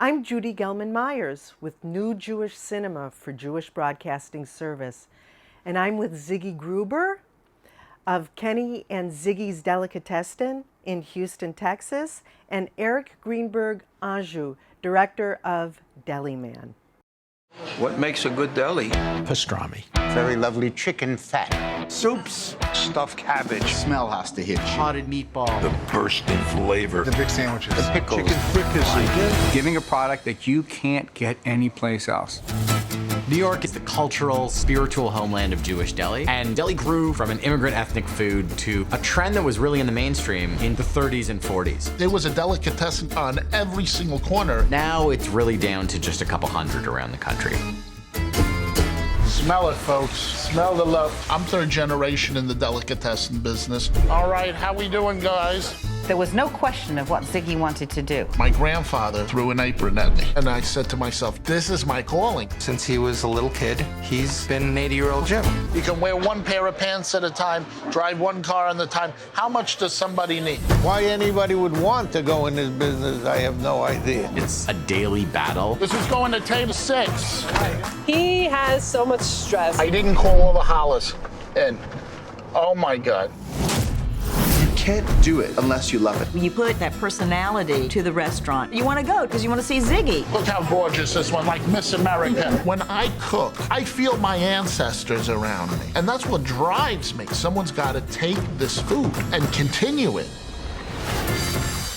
I'm Judy Gelman Myers with New Jewish Cinema for Jewish Broadcasting Service, and I'm with Ziggy Gruber of Kenny and Ziggy's Delicatessen in Houston, Texas, and Erik Greenberg Anjou, director of Deliman. What makes a good deli? Pastrami. Very lovely chicken fat. Soups, stuffed cabbage, Smell has to hit you. Potted meatball. the burst in flavor, The big sandwiches. The pickles. chicken fricassee. Giving a product that you can't get anyplace else. New York is the cultural, spiritual homeland of Jewish deli, and deli grew from an immigrant ethnic food to a trend that was really in the mainstream in the 30s and 40s. There was a delicatessen on every single corner. Now it's really down to just a couple hundred around the country. Smell it, folks. Smell the love. I'm third generation in the delicatessen business. All right, how we doing, guys? There was no question of what Ziggy wanted to do. My grandfather threw an apron at me, and I said to myself, this is my calling. Since he was a little kid, he's been an 80-year-old Jim. You can wear one pair of pants at a time, drive one car at a time. How much does somebody need? Why anybody would want to go in this business, I have no idea. It's a daily battle. This is going to table 6. He has so much stress. I didn't call all the hollers in. Oh, my God. You can't do it unless you love it. You put that personality to the restaurant. You want to go because you want to see Ziggy. Look how gorgeous this one, like Miss America. When I cook, I feel my ancestors around me. And that's what drives me. Someone's got to take this food and continue it.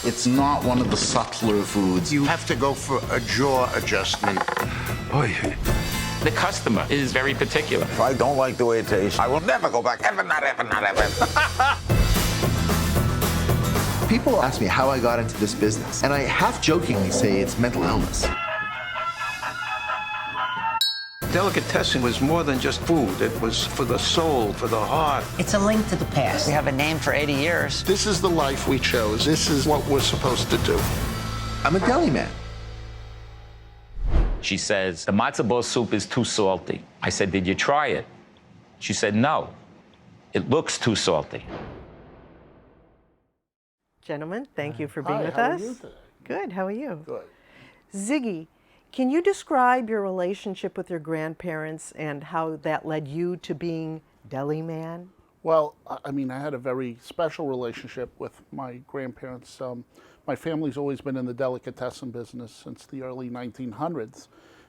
It's not one of the subtler foods. You have to go for a jaw adjustment. Oy. The customer is very particular. If I don't like the way it tastes, I will never go back. Ever, not ever, not ever. People ask me how I got into this business, and I half-jokingly say it's mental illness. Delicatessen was more than just food. It was for the soul, for the heart. It's a link to the past. We have a name for 80 years. This is the life we chose. This is what we're supposed to do. I'm a deli man. She says, the matzo ball soup is too salty. I said, did you try it? She said, no. It looks too salty. Gentlemen, thank you for being Hi, with how are us. you today? Good, how are you? Good. Ziggy, can you describe your relationship with your grandparents and how that led you to being Deliman? Well, I mean, I had a very special relationship with my grandparents. My family's always been in the delicatessen business since the early 1900s.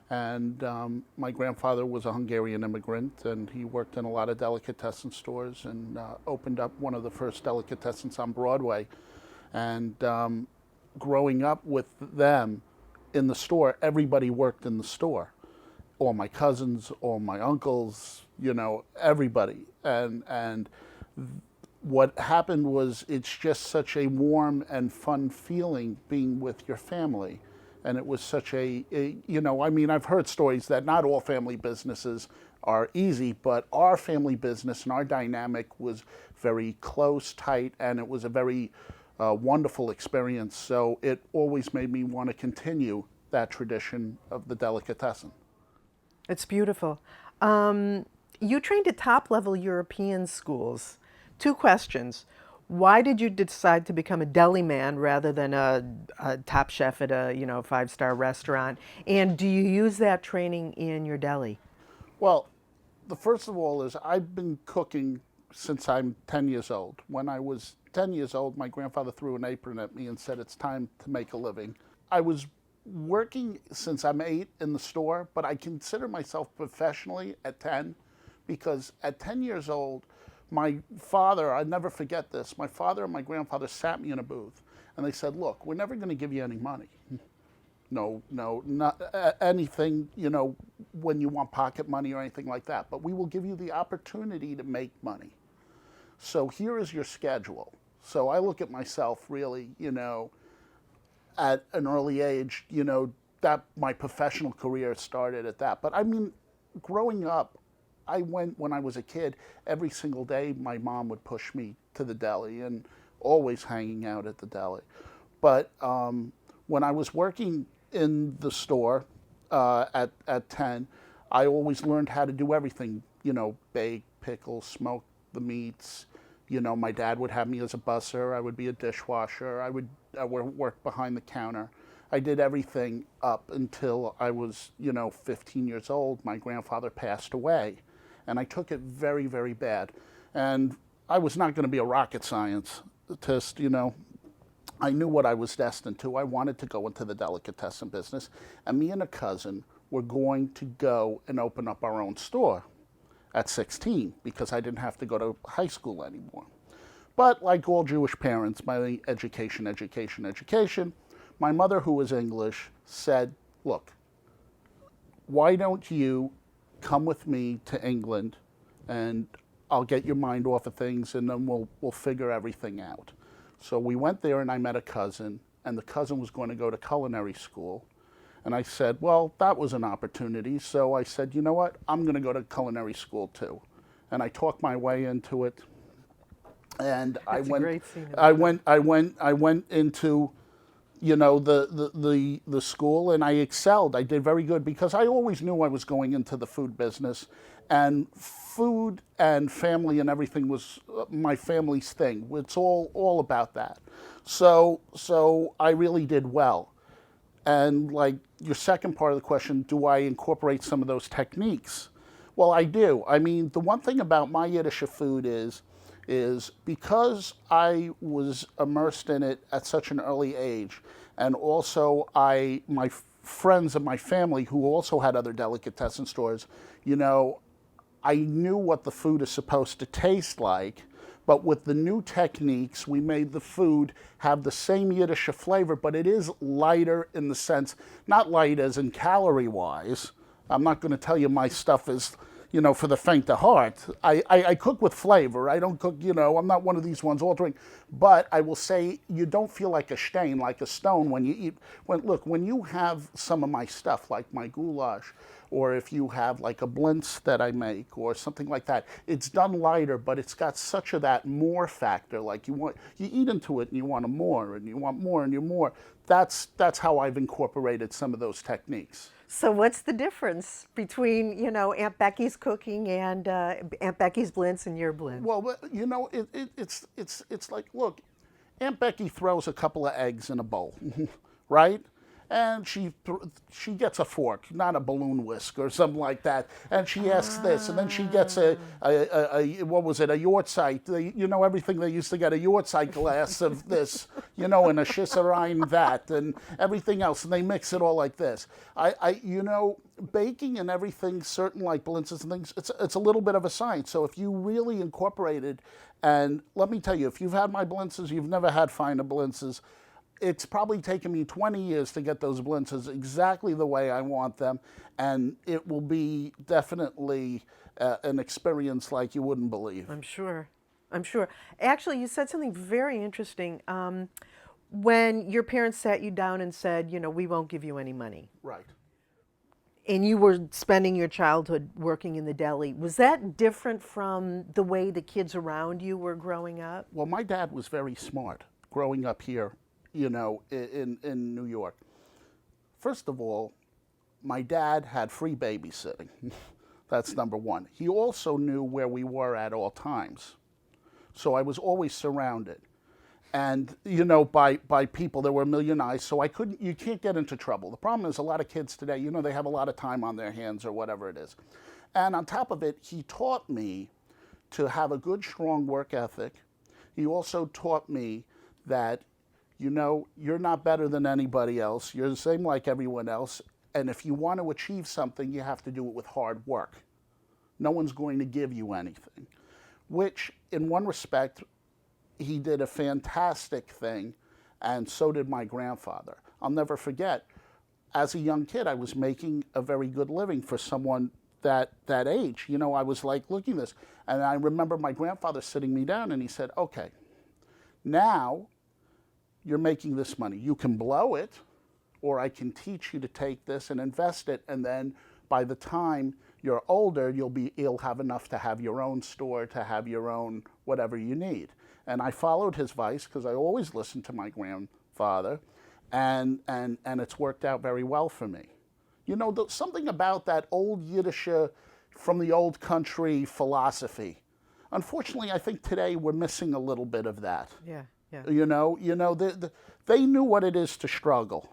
And my grandfather was a Hungarian immigrant, and he worked in a lot of delicatessen stores and opened up one of the first delicatessens on Broadway. And growing up with them in the store, everybody worked in the store. All my cousins, all my uncles, you know, everybody. And what happened was it's just such a warm and fun feeling being with your family. And it was such a, you know, I mean, I've heard stories that not all family businesses are easy, but our family business and our dynamic was very close, tight, and it was a very wonderful experience. So it always made me want to continue that tradition of the delicatessen. It's beautiful. You trained at top-level European schools. 2 questions. Why did you decide to become a deli man rather than a top chef at a 5-star restaurant? And do you use that training in your deli? Well, the first of all is I've been cooking since I'm 10 years old. When I was 10 years old, my grandfather threw an apron at me and said, it's time to make a living. I was working since I'm 8 in the store, but I consider myself professionally at 10 because at 10 years old, my father, I'll never forget this, my father and my grandfather sat me in a booth and they said, look, we're never going to give you any money. No, not anything, you know, when you want pocket money or anything like that, but we will give you the opportunity to make money. So here is your schedule. So I look at myself really, you know, at an early age, you know, that my professional career started at that. But I mean, growing up, I went when I was a kid, every single day my mom would push me to the deli and always hanging out at the deli. But when I was working in the store at 10, I always learned how to do everything, you know, bake, pickle, smoke the meats. You know, my dad would have me as a busser. I would be a dishwasher. I would work behind the counter. I did everything up until I was, 15 years old. My grandfather passed away, and I took it very, very bad. And I was not going to be a rocket scientist, I knew what I was destined to. I wanted to go into the delicatessen business, and me and a cousin were going to go and open up our own store at 16 because I didn't have to go to high school anymore. But like all Jewish parents, my education. My mother, who was English, said, look, why don't you come with me to England and I'll get your mind off of things and then we'll figure everything out. So we went there and I met a cousin, and the cousin was going to go to culinary school. And I said, well, that was an opportunity. So I said, you know what, I'm going to go to culinary school too. And I talked my way into it. And I went into, the school, and I excelled. I did very good because I always knew I was going into the food business, and food and family and everything was my family's thing. It's all about that. So I really did well. And like your second part of the question, do I incorporate some of those techniques? Well, I do. I mean, the one thing about my Yiddish food is because I was immersed in it at such an early age, and also my friends and my family who also had other delicatessen stores, I knew what the food is supposed to taste like, but with the new techniques, we made the food have the same Yiddish flavor, but it is lighter in the sense, not light as in calorie-wise. I'm not going to tell you my stuff is, for the faint of heart. I cook with flavor. I don't cook, I'm not one of these ones altering. But I will say you don't feel like a stain, like a stone when you eat. When you have some of my stuff, like my goulash, or if you have like a blintz that I make or something like that, it's done lighter, but it's got such a that more factor. Like you eat into it and you want more and you want more and you more. That's how I've incorporated some of those techniques. So what's the difference between, Aunt Becky's cooking and Aunt Becky's blintz and your blintz? Well, it's like, look, Aunt Becky throws a couple of eggs in a bowl, right? And she gets a fork, not a balloon whisk or something like that. And she asks this, and then she gets a Yortzeit, everything they used to get, a Yortzeit glass of this, and a Schisserein that, and everything else, and they mix it all like this. Baking and everything, certain like blintzes and things, it's a little bit of a science. So if you really incorporated, and let me tell you, if you've had my blintzes, you've never had finer blintzes, it's probably taken me 20 years to get those blintzes exactly the way I want them, and it will be definitely an experience like you wouldn't believe. I'm sure. Actually, you said something very interesting. When your parents sat you down and said, we won't give you any money. Right. And you were spending your childhood working in the deli. Was that different from the way the kids around you were growing up? Well, my dad was very smart growing up here, in New York. First of all, my dad had free babysitting. That's number one. He also knew where we were at all times. So I was always surrounded. And, by people, there were a million eyes, so you can't get into trouble. The problem is a lot of kids today, they have a lot of time on their hands or whatever it is. And on top of it, he taught me to have a good, strong work ethic. He also taught me that you're not better than anybody else. You're the same like everyone else. And if you want to achieve something, you have to do it with hard work. No one's going to give you anything. Which, in one respect, he did a fantastic thing, and so did my grandfather. I'll never forget, as a young kid, I was making a very good living for someone that age. I was like looking at this. And I remember my grandfather sitting me down, and he said, okay, now you're making this money. You can blow it, or I can teach you to take this and invest it, and then by the time you're older, you'll have enough to have your own store, to have your own whatever you need. And I followed his advice because I always listened to my grandfather, and it's worked out very well for me. Something about that old Yiddish from the old country philosophy. Unfortunately, I think today we're missing a little bit of that. Yeah. They knew what it is to struggle.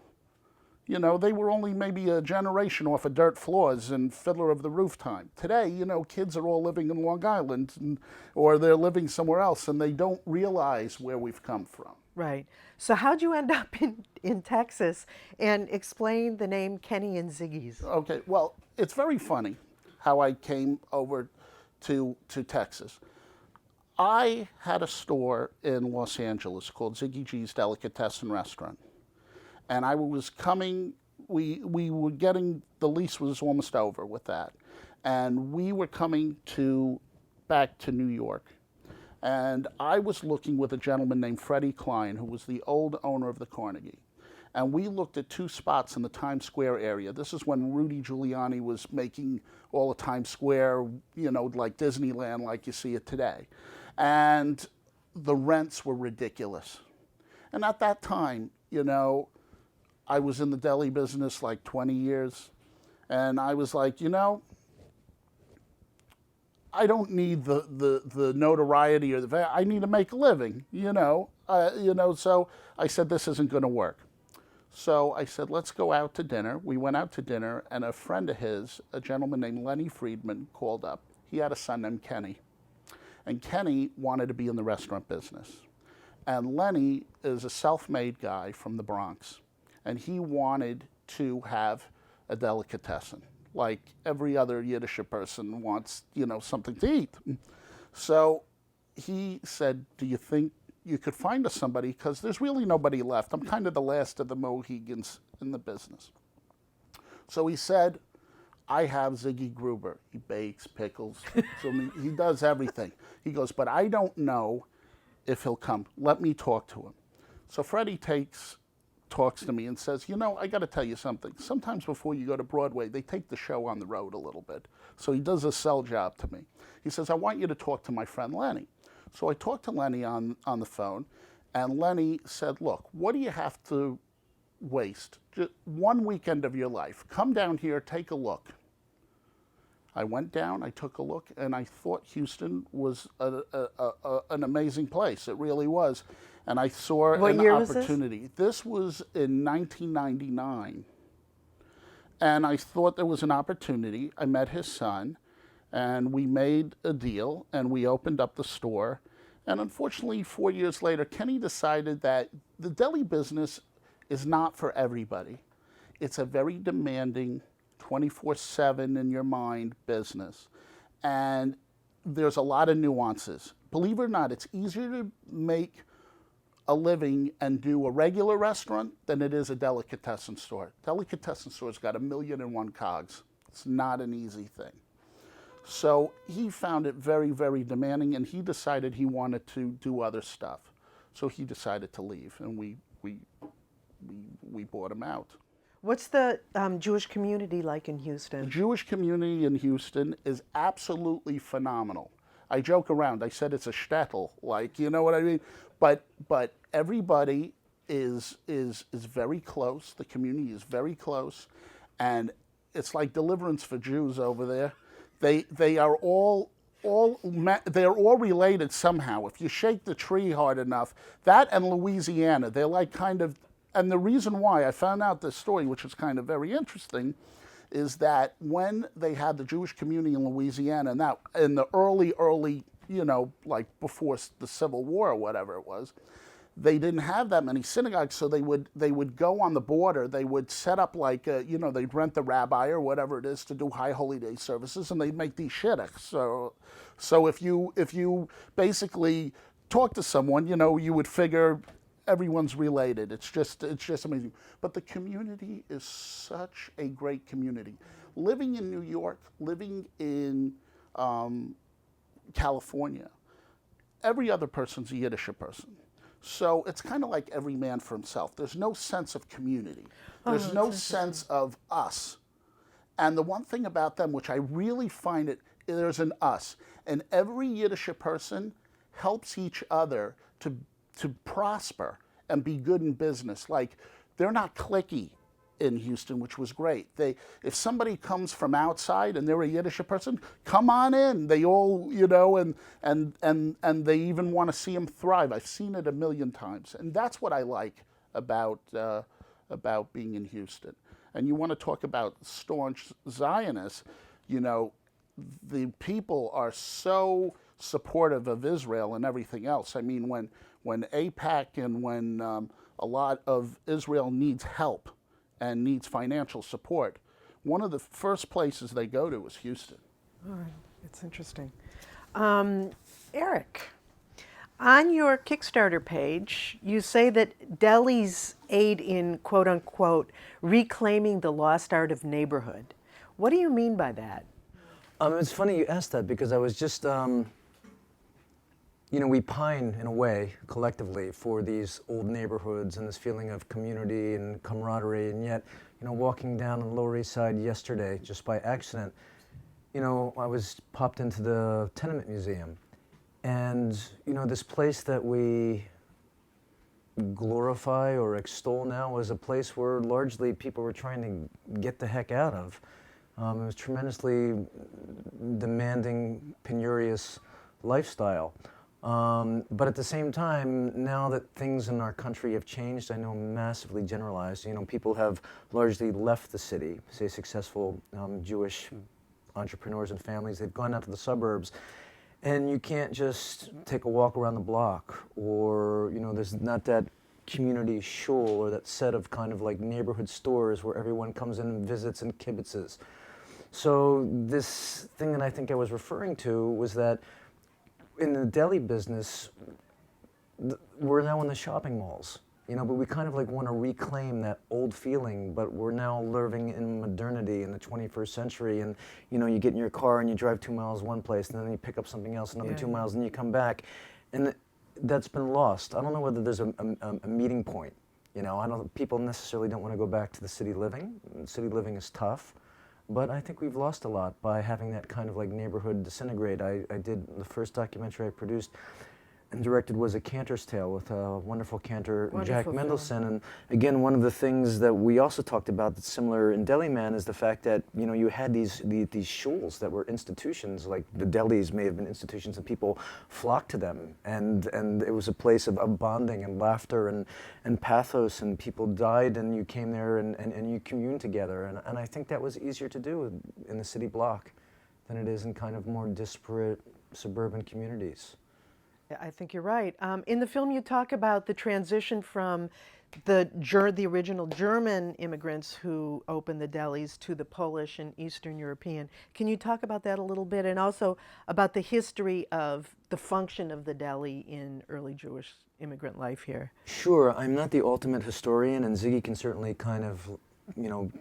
You know, they were only maybe a generation off of Dirt Floors and Fiddler of the Roof time. Today, you know, kids are all living in Long Island or they're living somewhere else and they don't realize where we've come from. Right. So how'd you end up in Texas, and explain the name Kenny and Ziggy's? Okay, well, it's very funny how I came over to Texas. I had a store in Los Angeles called Ziggy G's Delicatessen Restaurant. And I was coming, we were getting, the lease was almost over with that. And we were coming back to New York. And I was looking with a gentleman named Freddie Klein, who was the old owner of the Carnegie. And we looked at 2 spots in the Times Square area. This is when Rudy Giuliani was making all the Times Square, you know, like Disneyland, like you see it today. And the rents were ridiculous. And at that time, you know, I was in the deli business like 20 years, and I was like, you know, I don't need the notoriety or I need to make a living, you know. So I said, this isn't going to work. So I said, let's go out to dinner. We went out to dinner, and a friend of his, a gentleman named Lenny Friedman, called up. He had a son named Kenny, and Kenny wanted to be in the restaurant business. And Lenny is a self-made guy from the Bronx. And he wanted to have a delicatessen, like every other Yiddish person wants, you know, something to eat. So he said, do you think you could find us somebody? Because there's really nobody left. I'm kind of the last of the Mohegans in the business. So he said, I have Ziggy Gruber. He bakes, pickles, so he does everything. He goes, but I don't know if he'll come. Let me talk to him. So Freddie talks to me and says, you know, I got to tell you something. Sometimes before you go to Broadway, they take the show on the road a little bit. So he does a sell job to me. He says, I want you to talk to my friend Lenny. So I talked to Lenny on the phone, and Lenny said, look, what do you have to waste? Just 1 weekend of your life. Come down here, take a look. I went down, I took a look, and I thought Houston was an amazing place. It really was. And I saw What an year was opportunity. This was in 1999. And I thought there was an opportunity. I met his son, and we made a deal, and we opened up the store. And unfortunately, 4 years later, Kenny decided that the deli business is not for everybody. It's a very demanding, 24/7 in your mind business. And there's a lot of nuances. Believe it or not, it's easier to make a living and do a regular restaurant than it is a delicatessen store. Delicatessen store's got 1,000,001 cogs. It's not an easy thing. So he found it very, very demanding, and he decided he wanted to do other stuff. So he decided to leave, and we bought him out. What's the Jewish community like in The Houston? Jewish community in Houston is absolutely phenomenal. I joke around. I said it's a shtetl, like, you know what I mean? But everybody is very close. The community is very close, and it's like deliverance for Jews over there. They are all they're all related somehow. If you shake the tree hard enough, that and Louisiana, they're like kind of. And the reason why I found out this story, which is kind of very interesting, is that when they had the Jewish community in Louisiana, and that in the early, you know, like before the Civil War or whatever it was, they didn't have that many synagogues, so they would go on the border. They would set up like you know, they'd rent the rabbi or whatever it is to do high holy day services, and they'd make these shidduchs. So if you basically talk to someone, you know, you would figure everyone's related. It's just amazing. But the community is such a great community. Living in New York, living in California, every other person's a Yiddish person. So it's kind of like every man for himself. There's no sense of community. There's no sense of us. And the one thing about them, which I really find it, there's an us. And every Yiddish person helps each other to prosper and be good in business. Like, they're not cliquey in Houston, which was great. If somebody comes from outside and they're a Yiddish person, come on in. They all, you know, and they even want to see them thrive. I've seen it 1,000,000 times, and that's what I like about about being in Houston. And you want to talk about staunch Zionists, you know, the people are so supportive of Israel and everything else. I mean, when AIPAC and when a lot of Israel needs help and needs financial support, one of the first places they go to is Houston. All right, it's interesting. Erik, on your Kickstarter page, you say that Deli's aid in, quote unquote, reclaiming the lost art of neighborhood. What do you mean by that? It's funny you asked that, because I was just, you know, we pine in a way collectively for these old neighborhoods and this feeling of community and camaraderie, and yet, you know, walking down on the Lower East Side yesterday, just by accident, you know, I was popped into the Tenement Museum. And, you know, this place that we glorify or extol now was a place where largely people were trying to get the heck out of. It was tremendously demanding, penurious lifestyle. But at the same time, now that things in our country have changed, I know massively generalized, you know, people have largely left the city, say successful Jewish entrepreneurs and families, they've gone out to the suburbs, and you can't just take a walk around the block, or, you know, there's not that community shul or that set of kind of like neighborhood stores where everyone comes in and visits and kibitzes. So this thing that I think I was referring to was that in the deli business, we're now in the shopping malls, you know, but we kind of like want to reclaim that old feeling, but we're now living in modernity in the 21st century, and, you know, you get in your car and you drive 2 miles one place, and then you pick up something else another 2 miles, and you come back, and that's been lost. I don't know whether there's a meeting point, you know, people necessarily don't want to go back to the city living. City living is tough. But I think we've lost a lot by having that kind of like neighborhood disintegrate. I did, the first documentary I produced and directed was A Cantor's Tale with a wonderful cantor, Jack Mendelson. And again, one of the things that we also talked about that's similar in Deliman is the fact that, you know, you had these shuls that were institutions, like the delis may have been institutions, and people flocked to them. And it was a place of bonding and laughter and pathos, and people died and you came there and you communed together. And I think that was easier to do in the city block than it is in kind of more disparate suburban communities. I think you're right. In the film, you talk about the transition from the original German immigrants who opened the delis to the Polish and Eastern European. Can you talk about that a little bit, and also about the history of the function of the deli in early Jewish immigrant life here? Sure. I'm not the ultimate historian, and Ziggy can certainly kind of, you know,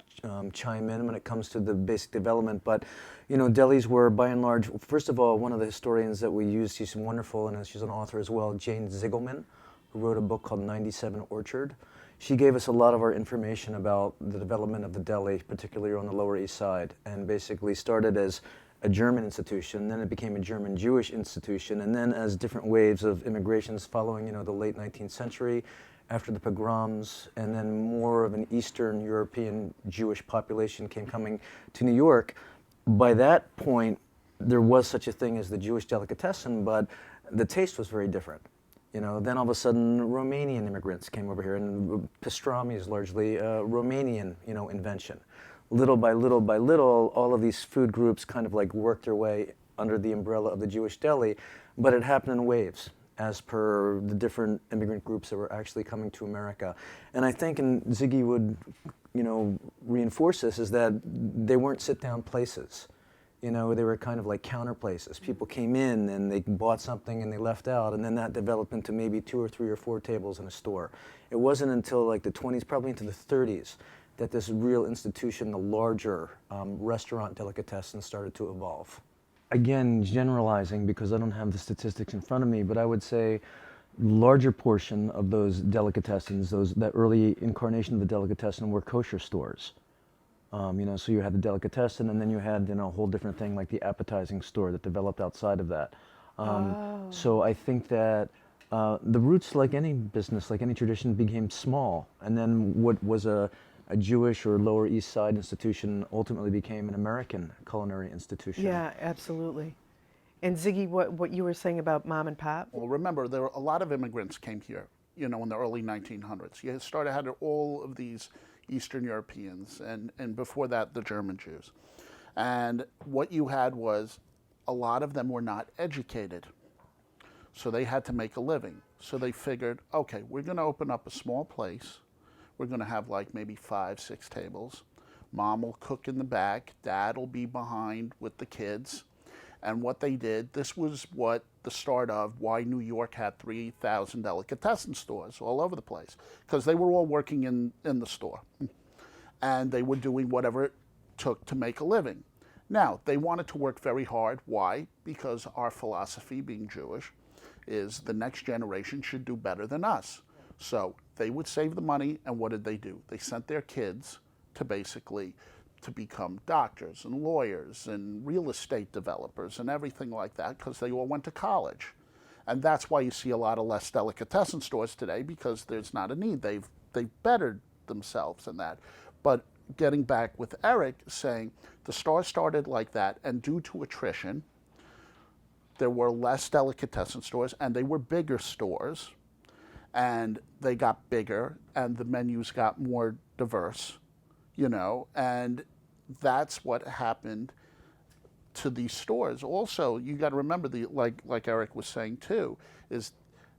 chime in when it comes to the basic development. But, you know, delis were by and large, first of all, one of the historians that we used, she's wonderful, and she's an author as well, Jane Ziggelman, who wrote a book called 97 Orchard. She gave us a lot of our information about the development of the deli, particularly on the Lower East Side, and basically started as a German institution, then it became a German Jewish institution, and then as different waves of immigrations following, you know, the late 19th century, after the pogroms, and then more of an Eastern European Jewish population came coming to New York. By that point, there was such a thing as the Jewish delicatessen, but the taste was very different. You know, then all of a sudden, Romanian immigrants came over here, and pastrami is largely a Romanian, you know, invention. Little by little by little, all of these food groups kind of like worked their way under the umbrella of the Jewish deli, but it happened in waves, as per the different immigrant groups that were actually coming to America. And I think, and Ziggy would, you know, reinforce this, is that they weren't sit-down places. You know, they were kind of like counter places. People came in and they bought something and they left out, and then that developed into maybe 2 or 3 or 4 tables in a store. It wasn't until like the 20s, probably into the 30s, that this real institution, the larger restaurant delicatessen, started to evolve. Again, generalizing because I don't have the statistics in front of me, but I would say larger portion of those delicatessens, that early incarnation of the delicatessen, were kosher stores. You know, so you had the delicatessen, and then you had, you know, a whole different thing like the appetizing store that developed outside of that. So I think that the roots, like any business, like any tradition, became small, and then what was a Jewish or Lower East Side institution ultimately became an American culinary institution. Yeah, absolutely. And Ziggy, what you were saying about mom and pop? Well, remember, there were a lot of immigrants came here in the early 1900s. You had all of these Eastern Europeans, and before that, the German Jews. And what you had was a lot of them were not educated. So they had to make a living. So they figured, okay, we're going to open up a small place. We're going to have like maybe 5, 6 tables. Mom will cook in the back. Dad will be behind with the kids. And what they did, this was what the start of why New York had 3,000 delicatessen stores all over the place. Because they were all working in the store. And they were doing whatever it took to make a living. Now, they wanted to work very hard. Why? Because our philosophy, being Jewish, is the next generation should do better than us. So they would save the money, and what did they do? They sent their kids to basically to become doctors and lawyers and real estate developers and everything like that, because they all went to college. And that's why you see a lot of less delicatessen stores today, because there's not a need. They've bettered themselves in that. But getting back with Erik saying the store started like that, and due to attrition, there were less delicatessen stores, and they were bigger stores, and they got bigger, and the menus got more diverse, and that's what happened to these stores. Also, you got to remember, like Erik was saying too, is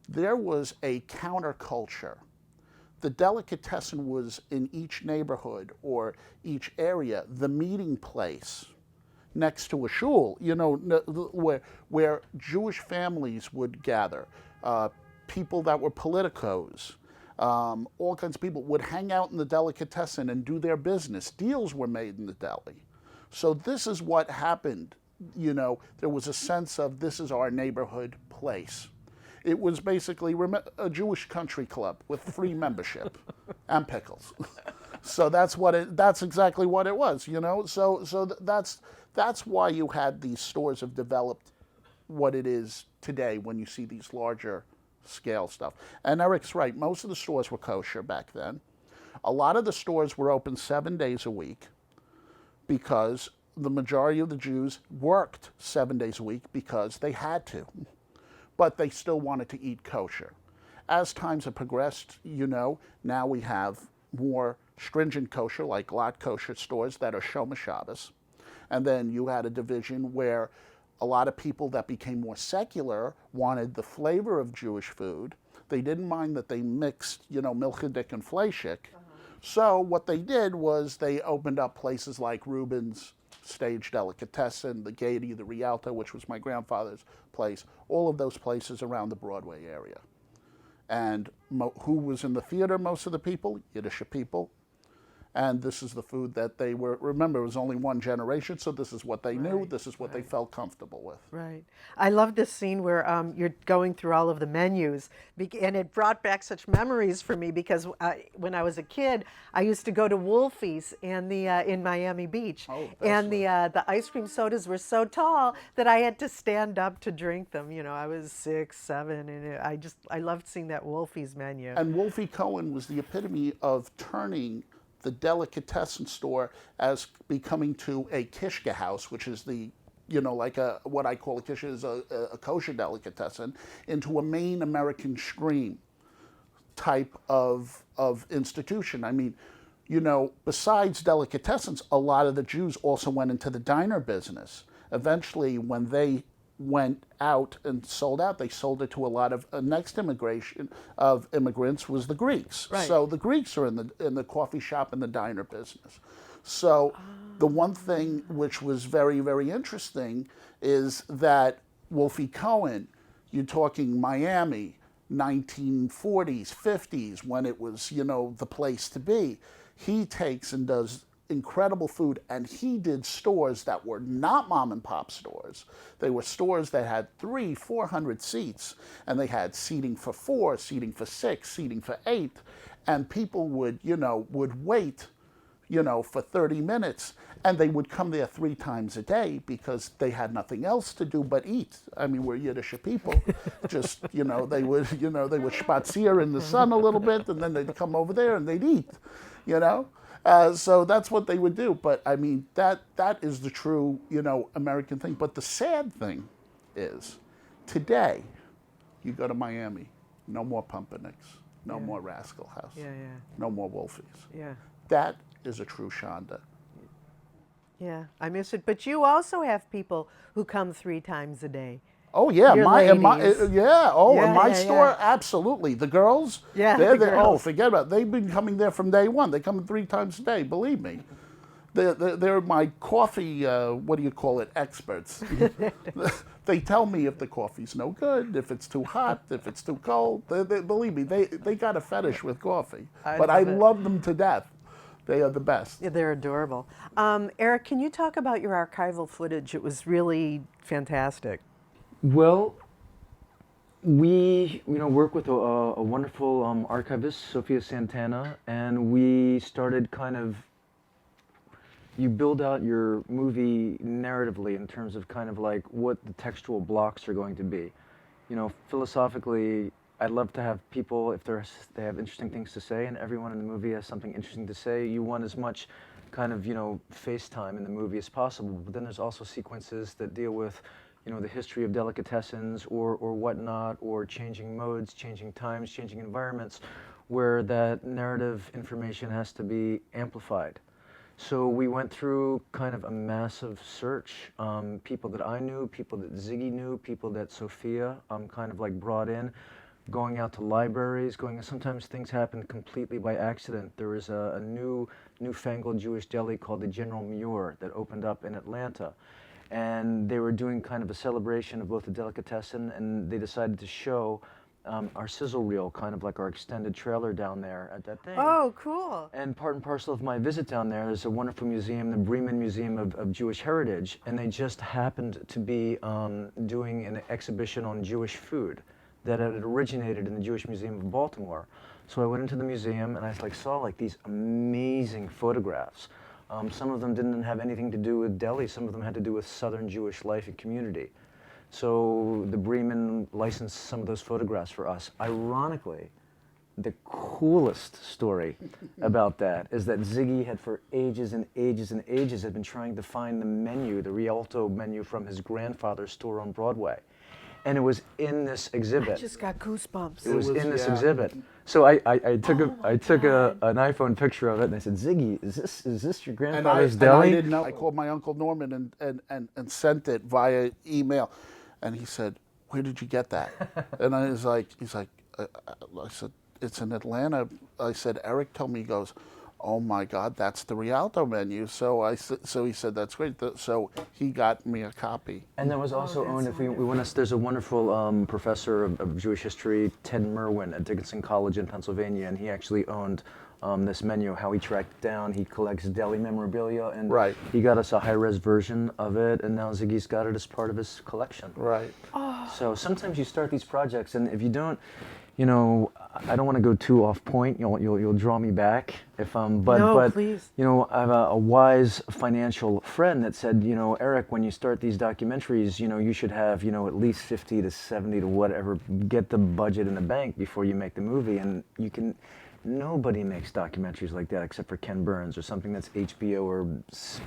there was a counterculture. The delicatessen was in each neighborhood or each area the meeting place next to a shul, where Jewish families would gather. People that were politicos, all kinds of people would hang out in the delicatessen and do their business. Deals were made in the deli. So this is what happened. There was a sense of this is our neighborhood place. It was basically a Jewish country club with free membership and pickles. So that's exactly what it was, So that's why you had these stores have developed what it is today when you see these larger scale stuff. And Erik's right, most of the stores were kosher back then. A lot of the stores were open 7 days a week because the majority of the Jews worked 7 days a week because they had to. But they still wanted to eat kosher. As times have progressed, now we have more stringent kosher, like lot kosher stores that are Shoma Shabbos. And then you had a division where a lot of people that became more secular wanted the flavor of Jewish food. They didn't mind that they mixed, milchedick and fleishik. So what they did was they opened up places like Reuben's Stage Delicatessen, the Gaiety, the Rialto, which was my grandfather's place, all of those places around the Broadway area. And who was in the theater, most of the people? Yiddish people. And this is the food that they were, remember, it was only one generation, so this is what they knew, this is what they felt comfortable with. Right. I love this scene where you're going through all of the menus, and it brought back such memories for me because when I was a kid, I used to go to Wolfie's in Miami Beach, and the ice cream sodas were so tall that I had to stand up to drink them. I was 6, 7, and I loved seeing that Wolfie's menu. And Wolfie Cohen was the epitome of turning the delicatessen store as becoming to a kishka house, which is the, like what I call a kishka is a kosher delicatessen, into a main American screen type of institution. I mean, besides delicatessens, a lot of the Jews also went into the diner business. Eventually, when they went out and sold out, they sold it to a lot of next immigration of immigrants was the Greeks. Right. So the Greeks are in the coffee shop and the diner business. So the one thing which was very, very interesting is that Wolfie Cohen, you're talking Miami, 1940s, 50s, when it was, the place to be. He takes and does incredible food, and he did stores that were not mom and pop stores. They were stores that had 300-400 seats, and they had seating for 4, seating for 6, seating for 8, and people would wait, for 30 minutes, and they would come there 3 times a day because they had nothing else to do but eat. I mean, we're Yiddish people. Just, they would spazier in the sun a little bit, and then they'd come over there and they'd eat, So that's what they would do. But I mean, that is the true, American thing. But the sad thing is, today, you go to Miami, no more pumpernicks. No more Rascal House. Yeah, yeah. No more Wolfies. Yeah. That is a true Shonda. Yeah, I miss it. But you also have people who come 3 times a day. Oh yeah, Your in ladies. in my Yeah, store, yeah. absolutely. The girls, Yeah, they're the there. Oh, girls. forget about it. They've been coming there from day one. They come 3 times a day. Believe me, they're my coffee. What do you call it? Experts. They tell me if the coffee's no good, if it's too hot, if it's too cold. Believe me, they got a fetish with coffee. But I love them to death. They are the best. Yeah, they're adorable. Erik, can you talk about your archival footage? It was really fantastic. Well, we work with a wonderful archivist, Sophia Santana, and we started you build out your movie narratively in terms of kind of like what the textual blocks are going to be. Philosophically, I'd love to have people, if they have interesting things to say, and everyone in the movie has something interesting to say, you want as much kind of, face time in the movie as possible. But then there's also sequences that deal with the history of delicatessens or whatnot, or changing modes, changing times, changing environments, where that narrative information has to be amplified. So we went through kind of a massive search, people that I knew, people that Ziggy knew, people that Sophia kind of like brought in, going out to libraries, sometimes things happen completely by accident. There was a newfangled Jewish deli called the General Muir that opened up in Atlanta. And they were doing kind of a celebration of both the delicatessen, and they decided to show our sizzle reel, kind of like our extended trailer down there at that thing. Oh, cool. And part and parcel of my visit down there's a wonderful museum, the Bremen Museum of Jewish Heritage, and they just happened to be doing an exhibition on Jewish food that had originated in the Jewish Museum of Baltimore. So I went into the museum and I saw these amazing photographs. Some of them didn't have anything to do with Deli, some of them had to do with Southern Jewish life and community. So the Bremen licensed some of those photographs for us. Ironically, the coolest story about that is that Ziggy had for ages and ages and ages had been trying to find the menu, the Rialto menu from his grandfather's store on Broadway. And it was in this exhibit. I just got goosebumps. It was in this exhibit. So I took an iPhone picture of it and I said, Ziggy, is this your grandfather's deli? And I didn't know. I called my Uncle Norman and sent it via email. And he said, where did you get that? And I was like, I said, it's in Atlanta. I said, Erik told me, he goes, oh my God, that's the Rialto menu. So he said, that's great. So he got me a copy. And that was also owned, if we want to, there's a wonderful professor of Jewish history, Ted Merwin at Dickinson College in Pennsylvania, and he actually owned this menu, how he tracked it down. He collects deli memorabilia, and he got us a high-res version of it, and now Ziggy's got it as part of his collection. Right. Oh. So sometimes you start these projects, and if you don't, I don't want to go too off point. You'll draw me back if but please. I have a wise financial friend that said, Erik, when you start these documentaries, you should have at least 50 to 70 to whatever, get the budget in the bank before you make the movie, and you can. Nobody makes documentaries like that except for Ken Burns or something that's HBO or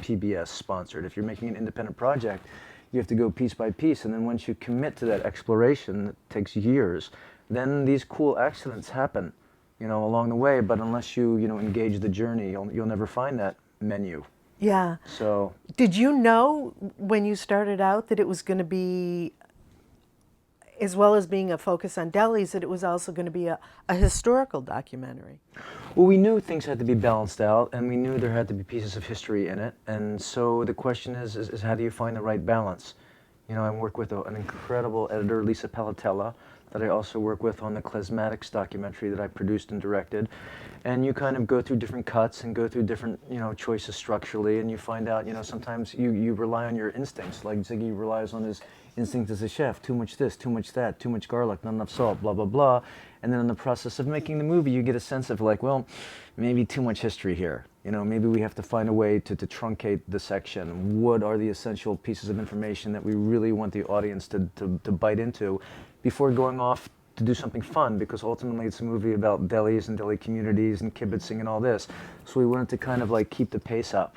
PBS sponsored. If you're making an independent project, you have to go piece by piece, and then once you commit to that exploration, that takes years, then these cool accidents happen, along the way. But unless you, engage the journey, you'll never find that menu. Yeah. So. Did you know when you started out that it was going to be, as well as being a focus on delis, that it was also going to be a historical documentary? Well, we knew things had to be balanced out, and we knew there had to be pieces of history in it. And so the question is how do you find the right balance? I work with an incredible editor, Lisa Palatella, that I also work with on the Klezmatics documentary that I produced and directed. And you kind of go through different cuts and go through different, choices structurally, and you find out, sometimes you rely on your instincts, like Ziggy relies on his instincts as a chef, too much this, too much that, too much garlic, not enough salt, blah, blah, blah. And then in the process of making the movie, you get a sense of maybe too much history here. Maybe we have to find a way to truncate the section. What are the essential pieces of information that we really want the audience to bite into before going off to do something fun, because ultimately it's a movie about delis and deli communities and kibitzing and all this. So we wanted to kind of keep the pace up.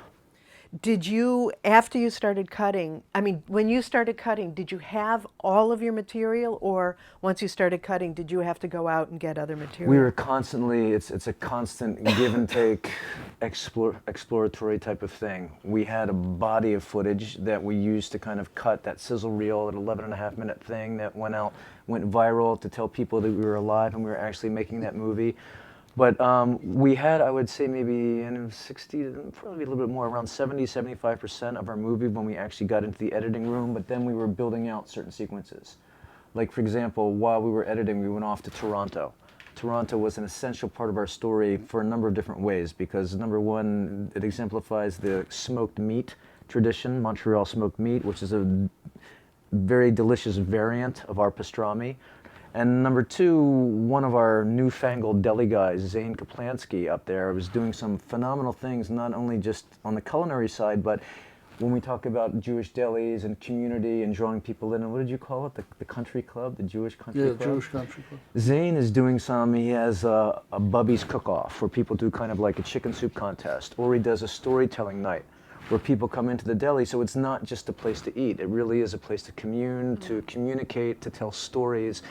Did you, after you started cutting, I mean, when you started cutting, did you have all of your material, or once you started cutting, did you have to go out and get other material? We were constantly, it's a constant give and take, exploratory type of thing. We had a body of footage that we used to kind of cut that sizzle reel at 11.5-minute thing that went viral to tell people that we were alive and we were actually making that movie. But we had, I would say, maybe 60, probably a little bit more, around 70-75% of our movie when we actually got into the editing room, but then we were building out certain sequences. Like, for example, while we were editing, we went off to Toronto. Toronto was an essential part of our story for a number of different ways, because number one, it exemplifies the smoked meat tradition, Montreal smoked meat, which is a very delicious variant of our pastrami. And number two, one of our newfangled deli guys, Zane Kaplansky, up there, was doing some phenomenal things, not only just on the culinary side, but when we talk about Jewish delis and community and drawing people in, and what did you call it? The country club, the Jewish country club? Yeah, Jewish country club. Zane is doing some, he has a Bubby's cook-off where people do kind of like a chicken soup contest, or he does a storytelling night where people come into the deli, so it's not just a place to eat, it really is a place to commune, to communicate, to tell stories.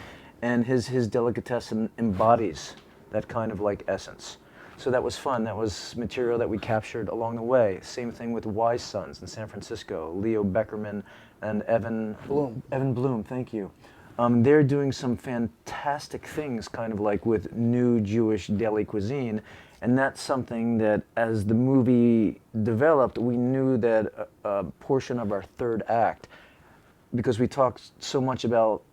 And his delicatessen embodies that kind of like essence. So that was fun. That was material that we captured along the way. Same thing with Wise Sons in San Francisco, Leo Beckerman and Evan Bloom, thank you. They're doing some fantastic things kind of like with new Jewish deli cuisine. And that's something that as the movie developed, we knew that a portion of our third act, because we talked so much about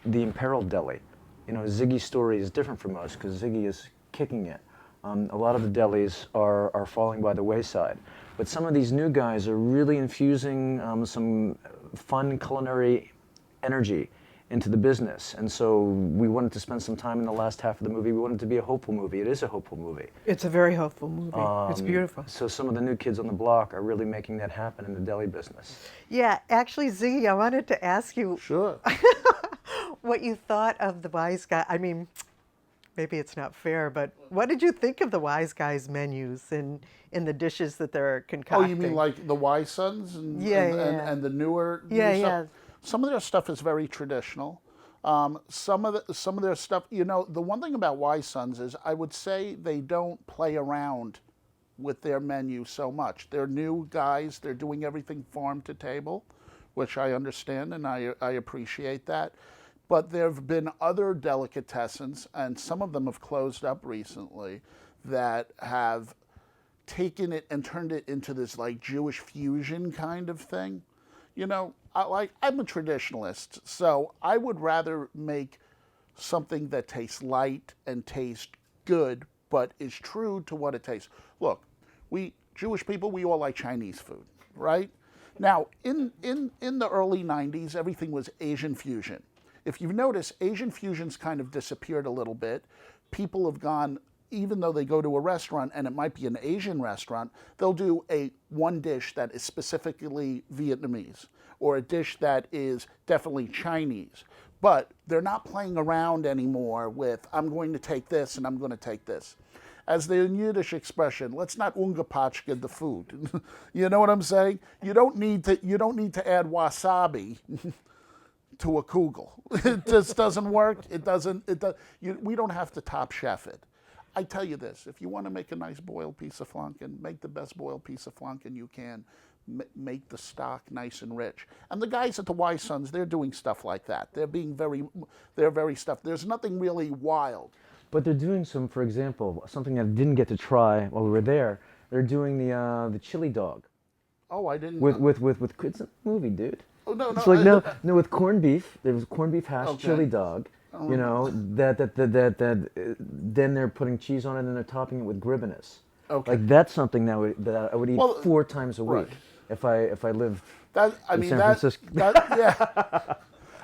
the imperiled deli. You know, Ziggy's story is different from us because Ziggy is kicking it. A lot of the delis are falling by the wayside. But some of these new guys are really infusing some fun culinary energy into the business. And so we wanted to spend some time in the last half of the movie. We wanted it to be a hopeful movie. It is a hopeful movie. It's a very hopeful movie. It's beautiful. So some of the new kids on the block are really making that happen in the deli business. Yeah, actually, Ziggy, I wanted to ask you Sure. what you thought of the Wise Guy. I mean, maybe it's not fair, but what did you think of the Wise Guys menus and in the dishes that they're concocting? Oh, you mean like the Wise Sons and the newer new yeah. stuff? Some of their stuff is very traditional. Some of their stuff, you know, the one thing about Wise Sons is I would say they don't play around with their menu so much. They're new guys. They're doing everything farm to table, which I understand and I appreciate that. But there have been other delicatessens, and some of them have closed up recently, that have taken it and turned it into this like Jewish fusion kind of thing. You know, I'm a traditionalist, so I would rather make something that tastes light and tastes good, but is true to what it tastes. Look, we Jewish people, we all like Chinese food, right? Now, in the early 90s, everything was Asian fusion. If you've noticed, Asian fusion's kind of disappeared a little bit. People have gone, even though they go to a restaurant and it might be an Asian restaurant, they'll do one dish that is specifically Vietnamese or a dish that is definitely Chinese. But they're not playing around anymore with, I'm going to take this and I'm going to take this. As the Yiddish expression, let's not ungepatchke the food. You know what I'm saying? You don't need to add wasabi to a kugel. It just doesn't work. We don't have to top chef it. I tell you this, if you want to make a nice boiled piece of flanken, make the best boiled piece of flanken you can. Make the stock nice and rich. And the guys at the Wise Sons, they're doing stuff like that. They're very stuffed. There's nothing really wild. But they're doing some, for example, something that I didn't get to try while we were there. They're doing the chili dog. Oh, I didn't. With it's a movie, dude. Oh no, it's like no with corned beef. There was corned beef hash, chili dog. You know that then they're putting cheese on it and they're topping it with gribbiness. Okay. Like that's something that I would eat 4 times a week if I lived in San Francisco. Yeah.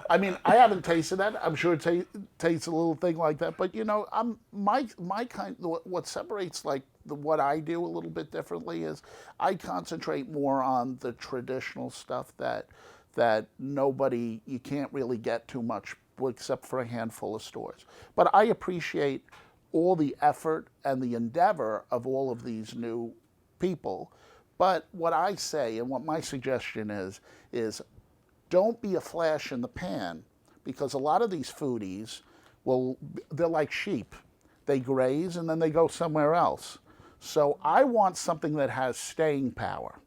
I mean, I haven't tasted that. I'm sure it tastes a little thing like that. But you know, what separates like what I do a little bit differently is I concentrate more on the traditional stuff that you can't really get too much except for a handful of stores. But I appreciate all the effort and the endeavor of all of these new people. But what I say and what my suggestion is don't be a flash in the pan, because a lot of these foodies, they're like sheep. They graze and then they go somewhere else. So I want something that has staying power.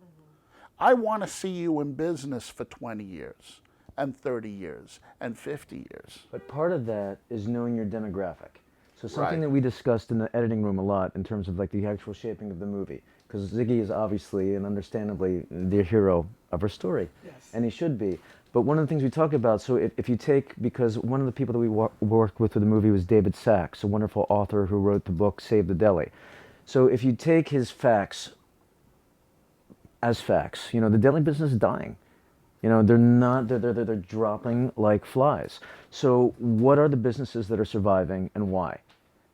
I want to see you in business for 20 years and 30 years and 50 years. But part of that is knowing your demographic. So something Right. that we discussed in the editing room a lot in terms of like the actual shaping of the movie, because Ziggy is obviously and understandably the hero of our story, Yes. and he should be. But one of the things we talk about, so if you take, because one of the people that we worked with the movie was David Sachs, a wonderful author who wrote the book Save the Deli. So if you take his facts as facts, you know, the deli business is dying. You know, they're dropping like flies. So what are the businesses that are surviving and why?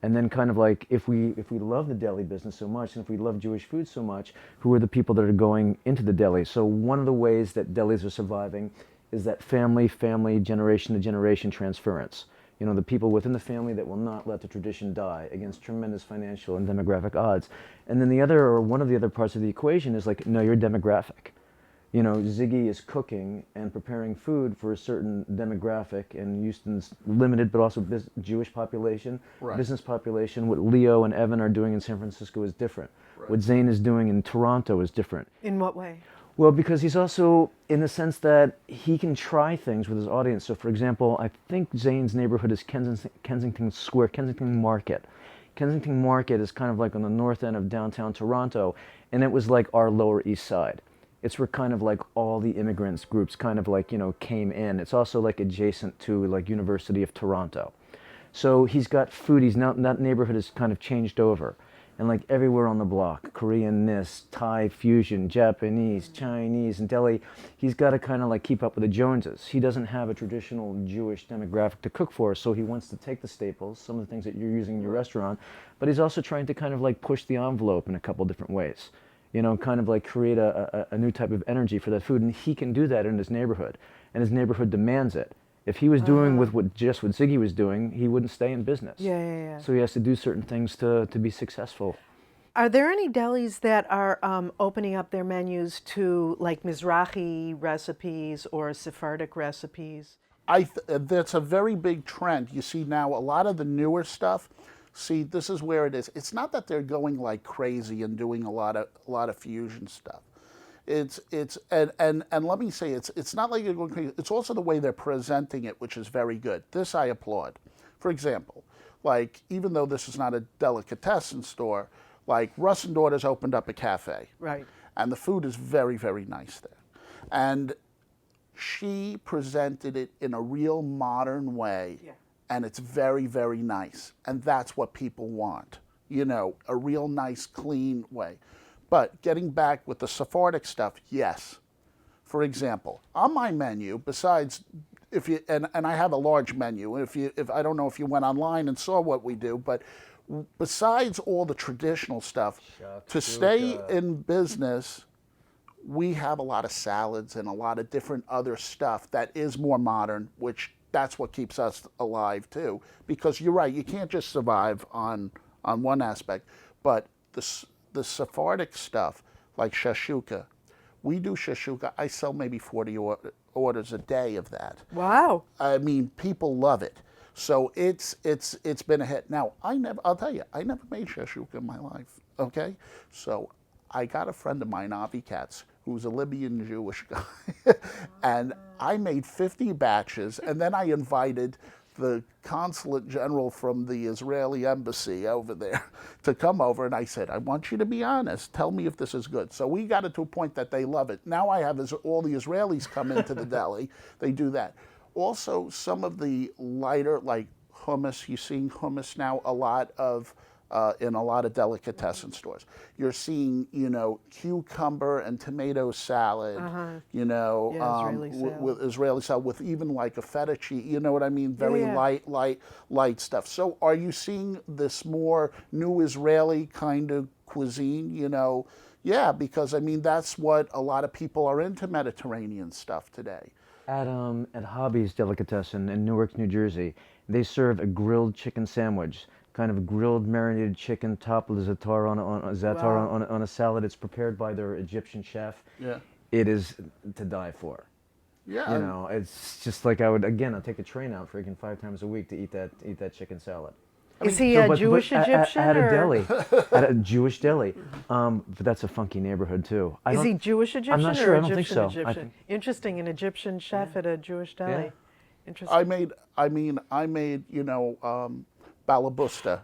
And then kind of like, if we love the deli business so much, and if we love Jewish food so much, who are the people that are going into the deli? So one of the ways that delis are surviving is that family, generation to generation transference. You know, the people within the family that will not let the tradition die against tremendous financial and demographic odds. And then the other, or one of the other parts of the equation is like, know your demographic. You know, Ziggy is cooking and preparing food for a certain demographic, and Houston's limited, but also Jewish population, Right. business population. What Leo and Evan are doing in San Francisco is different. Right. What Zane is doing in Toronto is different. In what way? Well, because he's also, in the sense that he can try things with his audience. So, for example, I think Zane's neighborhood is Kensington Square, Kensington Market. Kensington Market is kind of like on the north end of downtown Toronto, and it was like our Lower East Side. It's where kind of like all the immigrants groups kind of like, you know, came in. It's also like adjacent to like University of Toronto. So he's got foodies, now that neighborhood has kind of changed over. And like everywhere on the block, Korean-ness, Thai fusion, Japanese, Chinese, and deli, he's got to kind of like keep up with the Joneses. He doesn't have a traditional Jewish demographic to cook for, so he wants to take the staples, some of the things that you're using in your restaurant, but he's also trying to kind of like push the envelope in a couple different ways. You know, kind of like create a new type of energy for that food, and he can do that in his neighborhood, and his neighborhood demands it. If he was doing with what Ziggy was doing, he wouldn't stay in business. Yeah. So he has to do certain things to be successful. Are there any delis that are opening up their menus to like Mizrahi recipes or Sephardic recipes? That's a very big trend. You see now a lot of the newer stuff. See, this is where it is. It's not that they're going like crazy and doing a lot of fusion stuff. And let me say, it's not like they're going crazy. It's also the way they're presenting it, which is very good. This I applaud. For example, like even though this is not a delicatessen store, like Russ and Daughters opened up a cafe. Right. And the food is very, very nice there. And she presented it in a real modern way. Yeah. And it's very, very nice. And that's what people want, you know, a real nice, clean way. But getting back with the Sephardic stuff, yes. For example, on my menu, besides, if you and I have a large menu, if I don't know if you went online and saw what we do, but besides all the traditional stuff, to stay in business, we have a lot of salads and a lot of different other stuff that is more modern, which that's what keeps us alive too. Because you're right, you can't just survive on one aspect. But the Sephardic stuff, like shashuka, we do shashuka. I sell maybe 40 orders a day of that. Wow. I mean, people love it. So it's been a hit. Now, I'll tell you, I never made shashuka in my life, okay? So I got a friend of mine, Avi Katz, who's a Libyan Jewish guy, and I made 50 batches, and then I invited the consulate general from the Israeli embassy over there to come over, and I said, I want you to be honest. Tell me if this is good. So we got it to a point that they love it. Now I have all the Israelis come into the deli. They do that. Also, some of the lighter, like hummus, you're seeing hummus now a lot of in a lot of delicatessen stores. You're seeing, you know, cucumber and tomato salad, you know, with Israeli salad, with even like a feta cheese, you know what I mean? Very light stuff. So are you seeing this more new Israeli kind of cuisine, you know? Yeah, because I mean, that's what a lot of people are into, Mediterranean stuff today. At Hobby's Delicatessen in Newark, New Jersey, they serve a grilled chicken sandwich kind of grilled marinated chicken topped with za'atar on a salad. It's prepared by their Egyptian chef. Yeah. It is to die for. Yeah. You know, it's just like I'll take the train out freaking 5 times a week to eat that chicken salad. Is he a Jewish Egyptian? At a deli, at a Jewish deli. But that's a funky neighborhood too. Is he Jewish Egyptian? I'm not sure. Or I don't think so. Egyptian? Interesting, an Egyptian chef at a Jewish deli. Yeah. Interesting. I made Balabusta.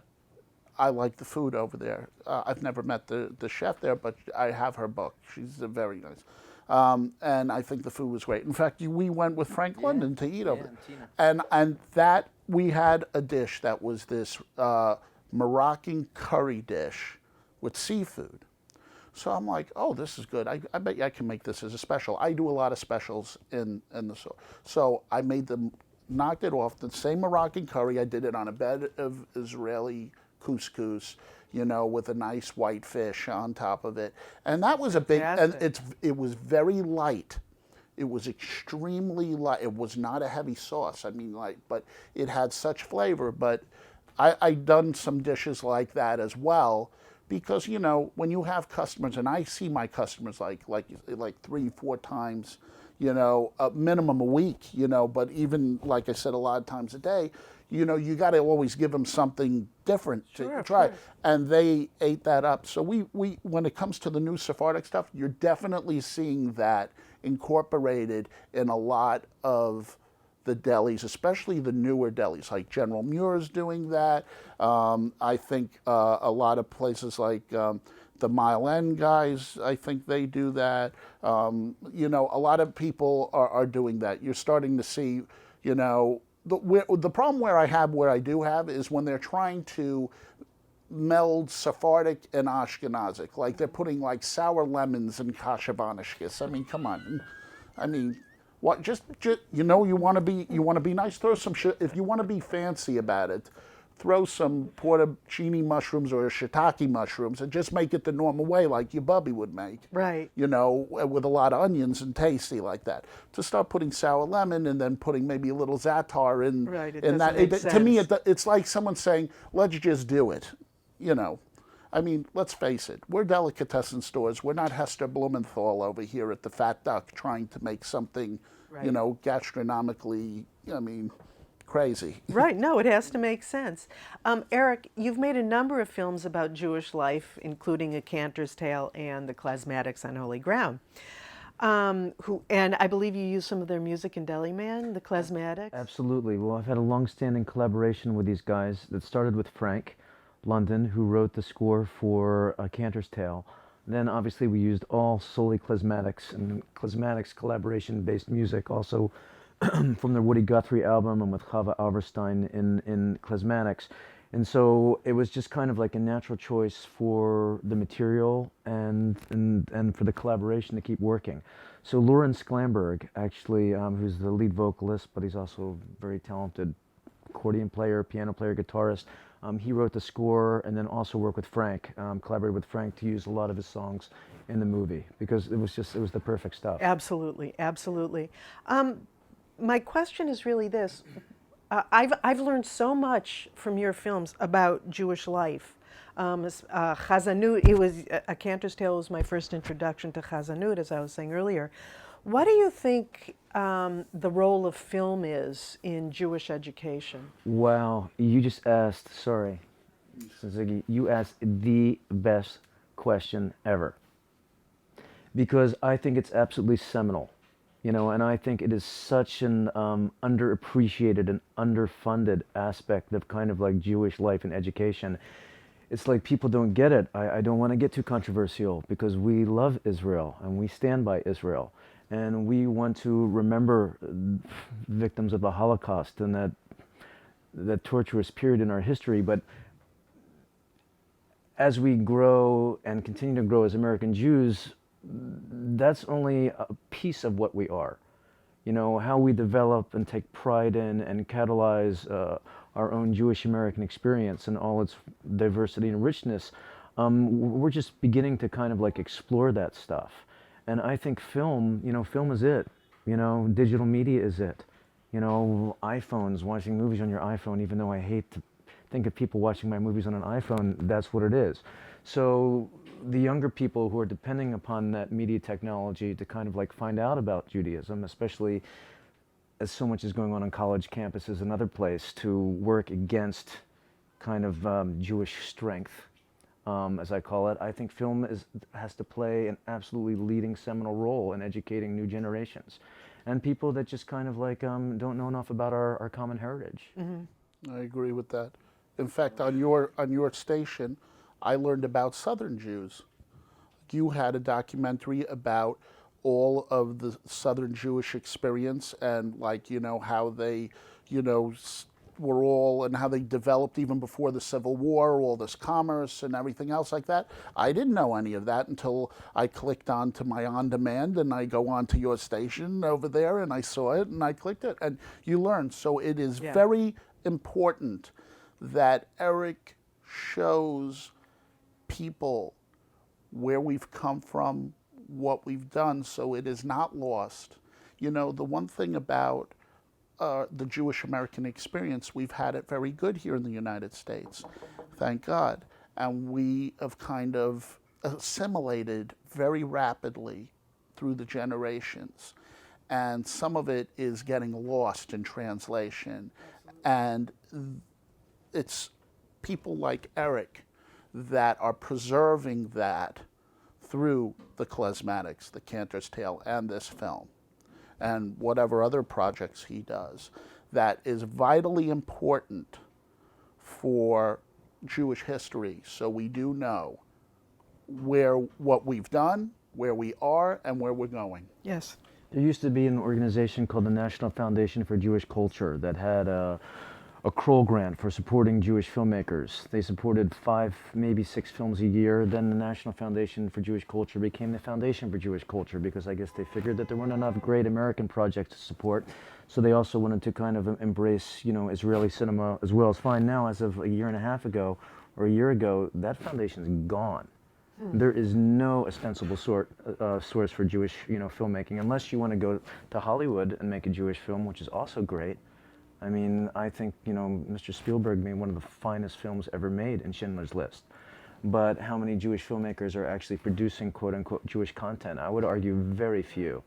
I like the food over there. I've never met the chef there, but I have her book. She's very nice. And I think the food was great. In fact, we went with Frank London to eat over there. And that, we had a dish that was this Moroccan curry dish with seafood. So I'm like, oh, this is good. I bet you I can make this as a special. I do a lot of specials in the store. So I made them, knocked it off, the same Moroccan curry. I did it on a bed of Israeli couscous, with a nice white fish on top of it. And that was a big, and it was very light. It was extremely light. It was not a heavy sauce. But it had such flavor. But I've done some dishes like that as well, because when you have customers, and I see my customers like 3-4 times, a minimum a week, but even like I said, a lot of times a day, you got to always give them something different to try. And they ate that up. So we when it comes to the new Sephardic stuff, you're definitely seeing that incorporated in a lot of the delis, especially the newer delis, like General Muir's doing that. I think a lot of places like the Mile End guys, I think they do that. A lot of people are doing that. You're starting to see, the problem where I do have is when they're trying to meld Sephardic and Ashkenazic, like they're putting like sour lemons in kasha banishkis. Come on. What? Just you want to be nice. Throw some shit. If you want to be fancy about it, throw some porcini mushrooms or shiitake mushrooms and just make it the normal way, like your bubby would make. Right. With a lot of onions and tasty like that. To start putting sour lemon and then putting maybe a little za'atar in. Right. It in doesn't that. make sense. To me, it's like someone saying, "Let's just do it." Let's face it. We're delicatessen stores. We're not Hester Blumenthal over here at the Fat Duck trying to make something, gastronomically, crazy. Right. No, it has to make sense. Erik, you've made a number of films about Jewish life, including A Cantor's Tale and The Klasmatics on Holy Ground. And I believe you use some of their music in Deliman, The Klasmatics. Absolutely. Well, I've had a long-standing collaboration with these guys that started with Frank London, who wrote the score for A Cantor's Tale. Then obviously we used all solely Klasmatics and Klasmatics collaboration-based music, also from their Woody Guthrie album and with Chava Alverstein in Klasmatics. And so it was just kind of like a natural choice for the material and for the collaboration to keep working. So Lawrence Sklamberg, actually, who's the lead vocalist, but he's also a very talented accordion player, piano player, guitarist. He wrote the score and then also worked with Frank, collaborated with Frank to use a lot of his songs in the movie because it was the perfect stuff. Absolutely, absolutely. My question is really this. I've learned so much from your films about Jewish life. Chazanut, A Cantor's Tale was my first introduction to Chazanut, as I was saying earlier. What do you think the role of film is in Jewish education? Wow, you just asked, sorry, Ziggy, you asked the best question ever. Because I think it's absolutely seminal, and I think it is such an underappreciated and underfunded aspect of kind of like Jewish life and education. It's like people don't get it. I don't want to get too controversial because we love Israel and we stand by Israel. And we want to remember victims of the Holocaust and that torturous period in our history. But as we grow and continue to grow as American Jews, that's only a piece of what we are. How we develop and take pride in and catalyze our own Jewish American experience and all its diversity and richness. We're just beginning to kind of like explore that stuff. And I think film is it. Digital media is it. iPhones, watching movies on your iPhone, even though I hate think of people watching my movies on an iPhone, that's what it is. So the younger people who are depending upon that media technology to kind of like find out about Judaism, especially as so much is going on college campuses and other places to work against kind of Jewish strength, as I call it, I think film has to play an absolutely leading seminal role in educating new generations and people that just kind of like don't know enough about our common heritage. I agree with that. In fact, on your station, I learned about Southern Jews. You had a documentary about all of the Southern Jewish experience and, like, you know, how they, you know, were all, and how they developed even before the Civil War, all this commerce and everything else like that. I didn't know any of that until I clicked onto my on-demand, and I go onto your station over there and I saw it and I clicked it, and you learn. So it is very important that Erik shows people where we've come from, what we've done, so it is not lost. You know, the one thing about the Jewish American experience, we've had it very good here in the United States, thank God. And we have kind of assimilated very rapidly through the generations. And some of it is getting lost in translation. And it's people like Erik that are preserving that through the Klezmatics, the Cantor's Tale, and this film, and whatever other projects he does, that is vitally important for Jewish history, so we do know what we've done, where we are, and where we're going. Yes. There used to be an organization called the National Foundation for Jewish Culture that had a Kroll grant for supporting Jewish filmmakers. They supported 5, maybe 6 films a year. Then the National Foundation for Jewish Culture became the Foundation for Jewish Culture, because I guess they figured that there weren't enough great American projects to support. So they also wanted to kind of embrace, you know, Israeli cinema as well. As fine now, as of a year and a half ago or a year ago, that foundation's gone. There is no ostensible source for Jewish, you know, filmmaking, unless you want to go to Hollywood and make a Jewish film, which is also great. I mean, I think, you know, Mr. Spielberg made one of the finest films ever made in Schindler's List. But how many Jewish filmmakers are actually producing quote-unquote Jewish content? I would argue very few.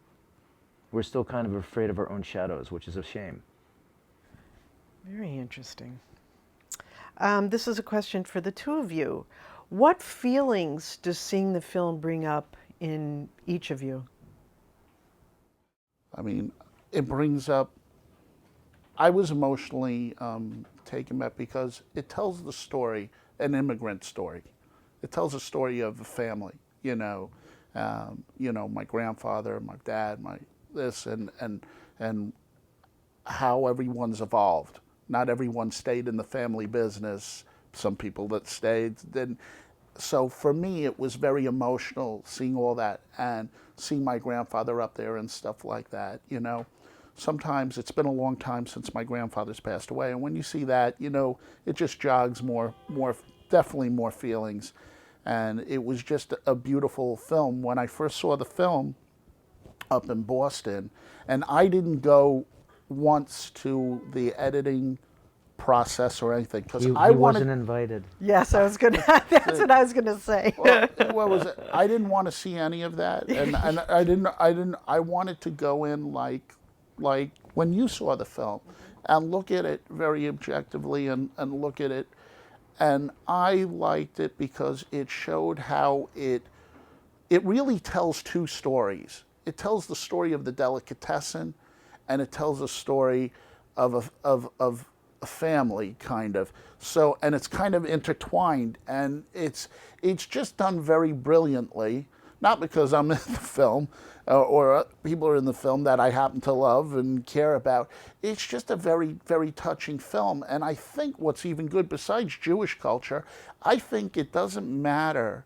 We're still kind of afraid of our own shadows, which is a shame. Very interesting. This is a question for the two of you. What feelings does seeing the film bring up in each of you? I mean, it brings up, I was emotionally taken back because it tells the story, an immigrant story. It tells a story of a family, you know, my grandfather, my dad, my this, and how everyone's evolved. Not everyone stayed in the family business. Some people that stayed didn't. So for me, it was very emotional seeing all that and seeing my grandfather up there and stuff like that, you know. Sometimes it's been a long time since my grandfather's passed away, and when you see that, you know, it just jogs definitely more feelings. And it was just a beautiful film. When I first saw the film up in Boston, and I didn't go once to the editing process or anything, because I wasn't invited. Yes, I was gonna. That's what I was gonna say. Well, what was it? I didn't want to see any of that, and I didn't. I wanted to go in like when you saw the film, and look at it very objectively, and look at it, and I liked it because it showed how it really tells two stories. It tells the story of the delicatessen, and it tells a story of a family, kind of. So, and it's kind of intertwined, and it's just done very brilliantly. Not because I'm in the film, or people are in the film that I happen to love and care about. It's just a very, very touching film. And I think what's even good, besides Jewish culture, I think it doesn't matter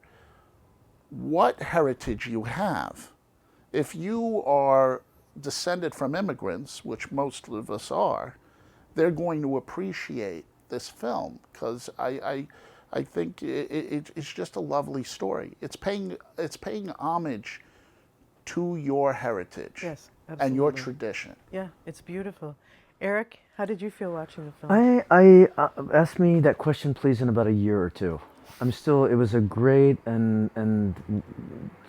what heritage you have. If you are descended from immigrants, which most of us are, they're going to appreciate this film, because I think it's just a lovely story. It's paying homage to your heritage, yes, and your tradition. Yeah, it's beautiful. Erik, how did you feel watching the film? Ask me that question, please, in about a year or two. It was a great and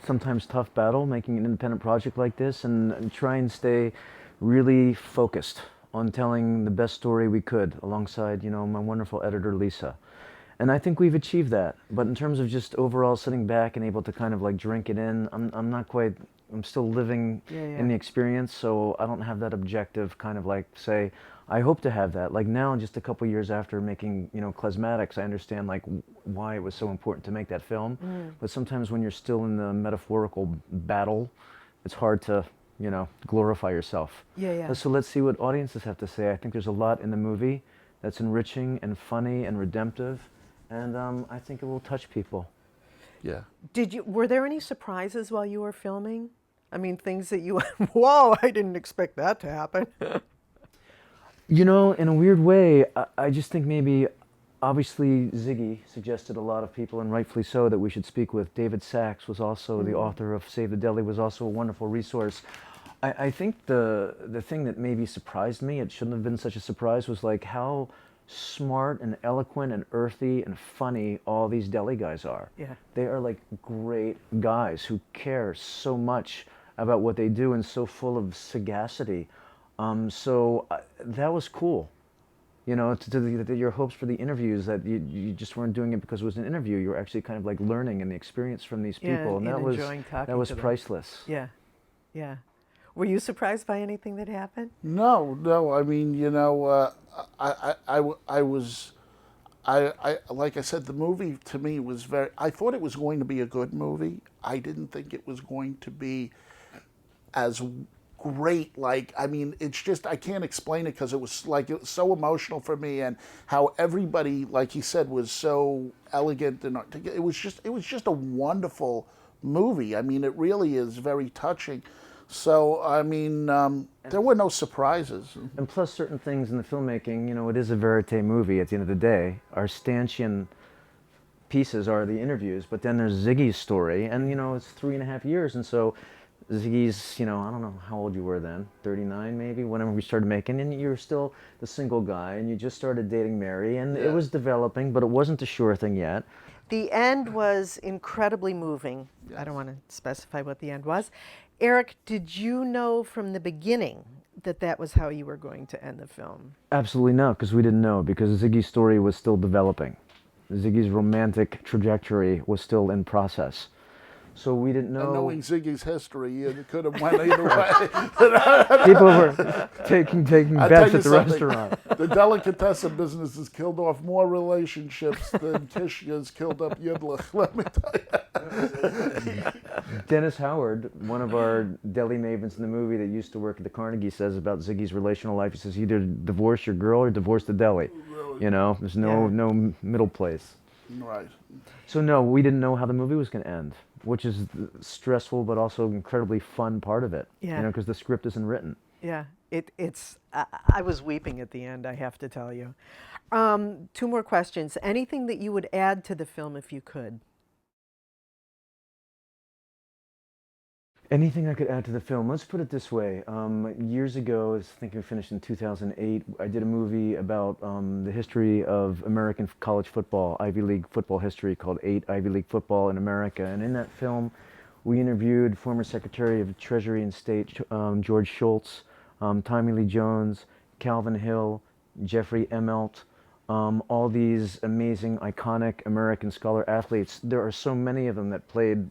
sometimes tough battle making an independent project like this, and try and stay really focused on telling the best story we could alongside, my wonderful editor, Lisa. And I think we've achieved that. But in terms of just overall sitting back and able to kind of like drink it in, I'm not quite, I'm still living in the experience, so I don't have that objective kind of like say, I hope to have that. Like now, just a couple years after making, Klezmatics, I understand like why it was so important to make that film. But sometimes when you're still in the metaphorical battle, it's hard to, glorify yourself. So let's see what audiences have to say. I think there's a lot in the movie that's enriching and funny and redemptive, and I think it will touch people. Yeah. Were there any surprises while you were filming? I mean, things that you went, whoa, I didn't expect that to happen. In a weird way, I just think maybe, obviously Ziggy suggested a lot of people, and rightfully so, that we should speak with. David Sachs was also the author of Save the Deli, was also a wonderful resource. I think the thing that maybe surprised me, it shouldn't have been such a surprise, was like how smart and eloquent and earthy and funny all these deli guys are. Yeah. They are like great guys who care so much about what they do and so full of sagacity. That was cool. Your hopes for the interviews, that you just weren't doing it because it was an interview. You were actually kind of like learning and the experience from these people, and that was priceless. Yeah, yeah. Were you surprised by anything that happened? No. I mean, I was, like I said, the movie to me was I thought it was going to be a good movie. I didn't think it was going to be as great. It's just, I can't explain it because it was so emotional for me, and how everybody, like he said, was so elegant and it was just a wonderful movie. I mean, it really is very touching. So, there were no surprises. And plus certain things in the filmmaking, it is a verite movie at the end of the day. Our stanchion pieces are the interviews, but then there's Ziggy's story, and, it's 3.5 years, and so Ziggy's, I don't know how old you were then, 39 maybe, whenever we started making, and you were still the single guy, and you just started dating Mary, and it was developing, but it wasn't a sure thing yet. The end was incredibly moving. Yes. I don't want to specify what the end was. Erik, did you know from the beginning that that was how you were going to end the film? Absolutely not, because we didn't know, because Ziggy's story was still developing. Ziggy's romantic trajectory was still in process. So we didn't know. And knowing Ziggy's history, it could have went either way. People were taking bets at the restaurant. The delicatessen business has killed off more relationships than Kishya's killed up Yidlich, let me tell you. Dennis Howard, one of our deli mavens in the movie that used to work at the Carnegie, says about Ziggy's relational life, he says, either divorce your girl or divorce the deli. There's no middle place. Right. So no, we didn't know how the movie was going to end, which is the stressful but also incredibly fun part of it. Yeah. Because the script isn't written. Yeah, I was weeping at the end, I have to tell you. 2 more questions. Anything that you would add to the film if you could? Anything I could add to the film? Let's put it this way. Years ago, I think we finished in 2008, I did a movie about the history of American college football, Ivy League football history, called 8 Ivy League Football in America. And in that film, we interviewed former Secretary of Treasury and State George Shultz, Tommy Lee Jones, Calvin Hill, Jeffrey Emmelt, all these amazing, iconic American scholar athletes. There are so many of them that played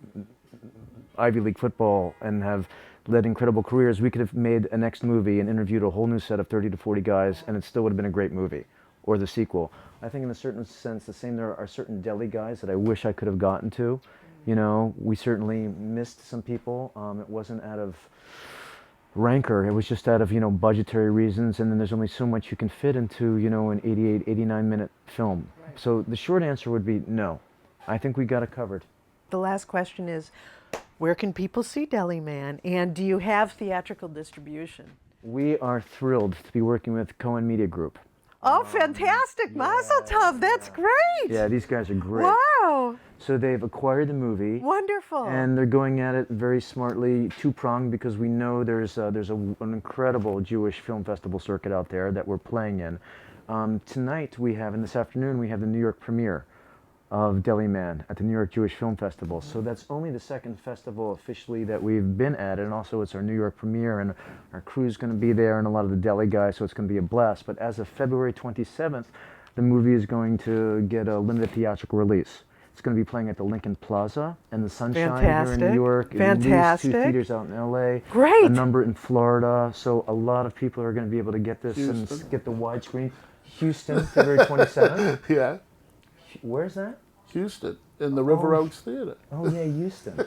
Ivy League football and have led incredible careers. We could have made a next movie and interviewed a whole new set of 30 to 40 guys, and it still would have been a great movie, or the sequel. I think in a certain sense, the same, there are certain deli guys that I wish I could have gotten to. We certainly missed some people. It wasn't out of rancor, it was just out of, budgetary reasons, and then there's only so much you can fit into, an 88, 89-minute film. Right. So the short answer would be no. I think we got it covered. The last question is, where can people see Deliman, and do you have theatrical distribution? We are thrilled to be working with Cohen Media Group. Oh, fantastic. Mazel tov. That's great. Yeah, these guys are great. Wow. So they've acquired the movie. Wonderful. And they're going at it very smartly, two-pronged, because we know there's an incredible Jewish film festival circuit out there that we're playing in. Tonight we have, and this afternoon, we have the New York premiere of Deliman at the New York Jewish Film Festival. So that's only the second festival officially that we've been at, and also it's our New York premiere, and our crew's going to be there, and a lot of the Deli guys, so it's going to be a blast. But as of February 27th, the movie is going to get a limited theatrical release. It's going to be playing at the Lincoln Plaza and the Sunshine here in New York. Fantastic. 2 theaters out in LA. Great. A number in Florida. So a lot of people are going to be able to get this Houston. and get the widescreen. Houston, February 27th. Yeah. Where's that? Houston, in the River Oaks Theater. Oh, yeah, Houston.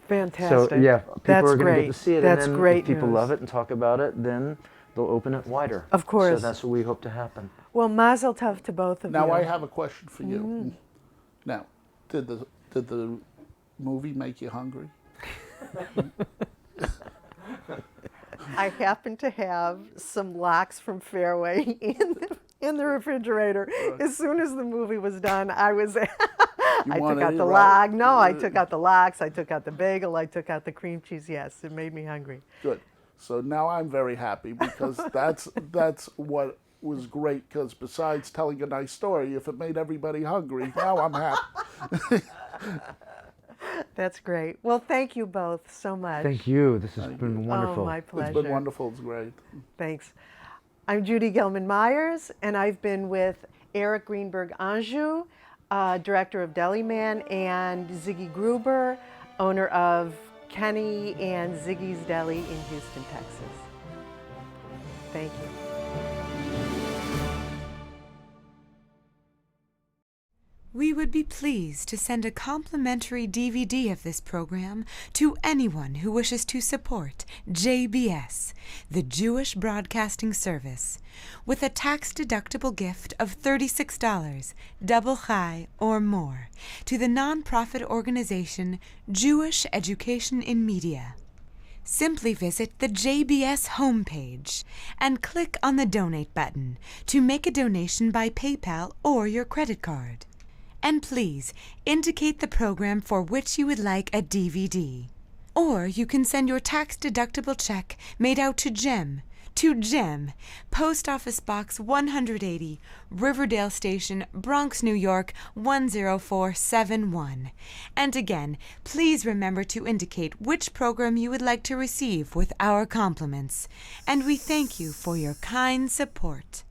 Fantastic. So, yeah, people That's are going to great. get to see it. That's and then great if people news. love it and talk about it, then they'll open it wider. Of course. So that's what we hope to happen. Well, mazel tov to both of you. Now I have a question for you. Now, did the movie make you hungry? I happen to have some lox from Fairway in the refrigerator. As soon as the movie was done, I was I took out the log. No, I took out the lox. I took out the bagel. I took out the cream cheese. Yes, it made me hungry. Good. So now I'm very happy because that's what was great. Because besides telling a nice story, if it made everybody hungry, now I'm happy. That's great. Well, thank you both so much. Thank you. This has been wonderful. Oh, my pleasure. It's been wonderful. It's great. Thanks. I'm Judy Gelman Myers, and I've been with Erik Greenberg Anjou, director of Deliman, and Ziggy Gruber, owner of Kenny and Ziggy's Deli in Houston, Texas. Thank you. We would be pleased to send a complimentary DVD of this program to anyone who wishes to support JBS, the Jewish Broadcasting Service, with a tax-deductible gift of $36, double chai or more, to the nonprofit organization Jewish Education in Media. Simply visit the JBS homepage and click on the Donate button to make a donation by PayPal or your credit card. And please indicate the program for which you would like a DVD. Or you can send your tax-deductible check made out to Jem, Post Office Box 180, Riverdale Station, Bronx, New York 10471. And again, please remember to indicate which program you would like to receive with our compliments. And we thank you for your kind support.